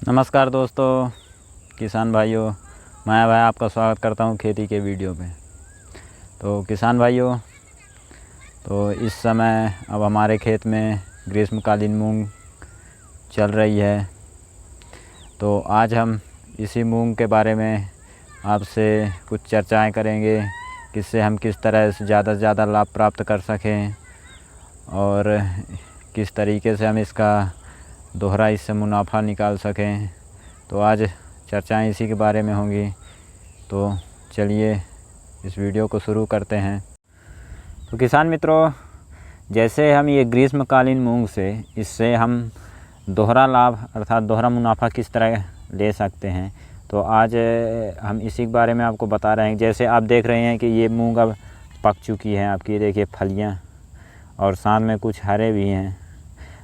नमस्कार दोस्तों, किसान भाइयों, मैं भाई आपका स्वागत करता हूं खेती के वीडियो पे। तो किसान भाइयों, तो इस समय अब हमारे खेत में ग्रीष्मकालीन मूंग चल रही है। तो आज हम इसी मूंग के बारे में आपसे कुछ चर्चाएं करेंगे, किससे हम किस तरह से ज़्यादा लाभ प्राप्त कर सकें और किस तरीके से हम इसका दोहरा इससे मुनाफा निकाल सकें। तो आज चर्चाएं इसी के बारे में होंगी। तो चलिए इस वीडियो को शुरू करते हैं। तो किसान मित्रों, जैसे हम ये ग्रीष्मकालीन मूंग से इससे हम दोहरा लाभ अर्थात दोहरा मुनाफा किस तरह ले सकते हैं, तो आज हम इसी के बारे में आपको बता रहे हैं। जैसे आप देख रहे हैं कि ये मूंग अब पक चुकी है, आपकी देखिए फलियाँ, और साथ में कुछ हरे भी हैं।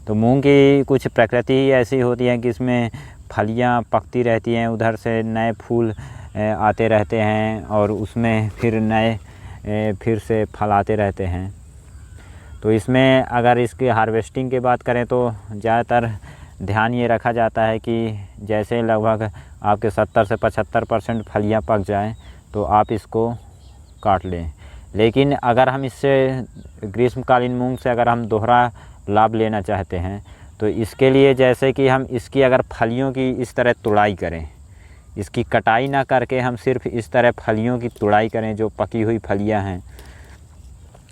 तो मूंग की कुछ प्रकृति ही ऐसी होती है कि इसमें फलियां पकती रहती हैं, उधर से नए फूल आते रहते हैं और उसमें फिर नए फिर से फल आते रहते हैं। तो इसमें अगर इसकी हार्वेस्टिंग की बात करें तो ज़्यादातर ध्यान ये रखा जाता है कि जैसे लगभग आपके 70 से 75% फलियां पक जाएं तो आप इसको काट लें। लेकिन अगर हम इससे ग्रीष्मकालीन मूंग से अगर हम दोहरा लाभ लेना चाहते हैं तो इसके लिए जैसे कि हम इसकी अगर फलियों की इस तरह तुड़ाई करें, इसकी कटाई ना करके हम सिर्फ इस तरह फलियों की तुड़ाई करें, जो पकी हुई फलियां हैं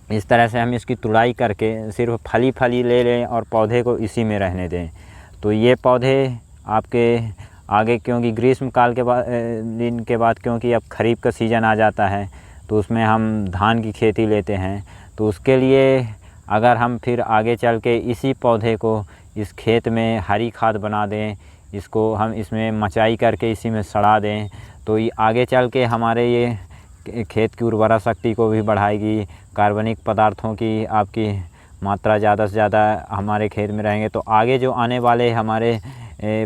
इस तरह से हम इसकी तुड़ाई करके सिर्फ फली ले लें और पौधे को इसी में रहने दें। तो ये पौधे आपके आगे, क्योंकि ग्रीष्मकाल के दिन के बाद क्योंकि अब खरीफ का सीज़न आ जाता है तो उसमें हम धान की खेती लेते हैं। तो उसके लिए अगर हम फिर आगे चल के इसी पौधे को इस खेत में हरी खाद बना दें, इसको हम इसमें मचाई करके इसी में सड़ा दें, तो ये आगे चल के हमारे ये खेत की उर्वरा शक्ति को भी बढ़ाएगी। कार्बनिक पदार्थों की आपकी मात्रा ज़्यादा से ज़्यादा हमारे खेत में रहेंगे, तो आगे जो आने वाले हमारे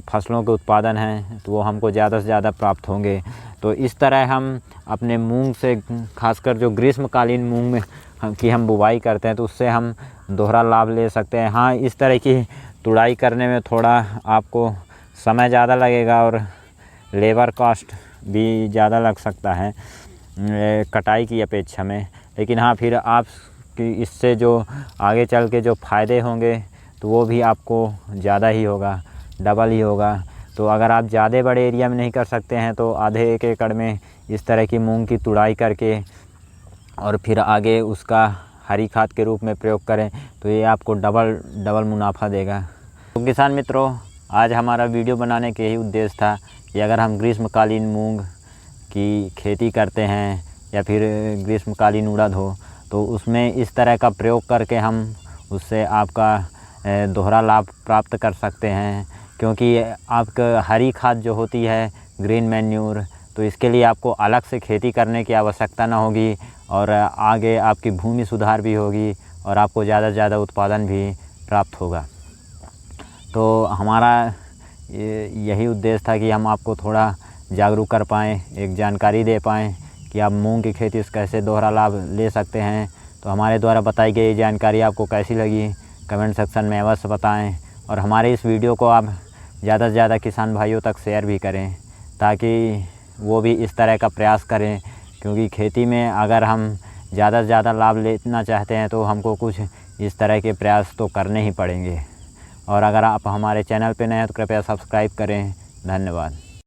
फसलों के उत्पादन हैं तो वो हमको ज़्यादा से ज़्यादा प्राप्त होंगे। तो इस तरह हम अपने मूंग से, खासकर जो ग्रीष्मकालीन मूंग में की हम बुवाई करते हैं, तो उससे हम दोहरा लाभ ले सकते हैं। हाँ, इस तरह की तुड़ाई करने में थोड़ा आपको समय ज़्यादा लगेगा और लेबर कॉस्ट भी ज़्यादा लग सकता है कटाई की अपेक्षा में। लेकिन हाँ, फिर आप कि इससे जो आगे चल के जो फ़ायदे होंगे तो वो भी आपको ज़्यादा ही होगा, डबल ही होगा। तो अगर आप ज़्यादा बड़े एरिया में नहीं कर सकते हैं तो आधे 1 एकड़ में इस तरह की मूंग की तुड़ाई करके और फिर आगे उसका हरी खाद के रूप में प्रयोग करें तो ये आपको डबल मुनाफा देगा। तो किसान मित्रों, आज हमारा वीडियो बनाने के यही उद्देश्य था कि अगर हम ग्रीष्मकालीन मूंग की खेती करते हैं या फिर ग्रीष्मकालीन उड़द हो तो उसमें इस तरह का प्रयोग करके हम उससे आपका दोहरा लाभ प्राप्त कर सकते हैं। क्योंकि आपका हरी खाद जो होती है, ग्रीन मैन्यूर, तो इसके लिए आपको अलग से खेती करने की आवश्यकता ना होगी और आगे आपकी भूमि सुधार भी होगी और आपको ज़्यादा से ज़्यादा उत्पादन भी प्राप्त होगा। तो हमारा यही उद्देश्य था कि हम आपको थोड़ा जागरूक कर पाएँ, एक जानकारी दे पाएँ कि आप मूंग की खेती से कैसे दोहरा लाभ ले सकते हैं। तो हमारे द्वारा बताई गई जानकारी आपको कैसी लगी कमेंट सेक्शन में अवश्य बताएं और हमारे इस वीडियो को आप ज़्यादा से ज़्यादा किसान भाइयों तक शेयर भी करें ताकि वो भी इस तरह का प्रयास करें। क्योंकि खेती में अगर हम ज़्यादा से ज़्यादा लाभ लेना चाहते हैं तो हमको कुछ इस तरह के प्रयास तो करने ही पड़ेंगे। और अगर आप हमारे चैनल पर नए हैं तो कृपया सब्सक्राइब करें। धन्यवाद।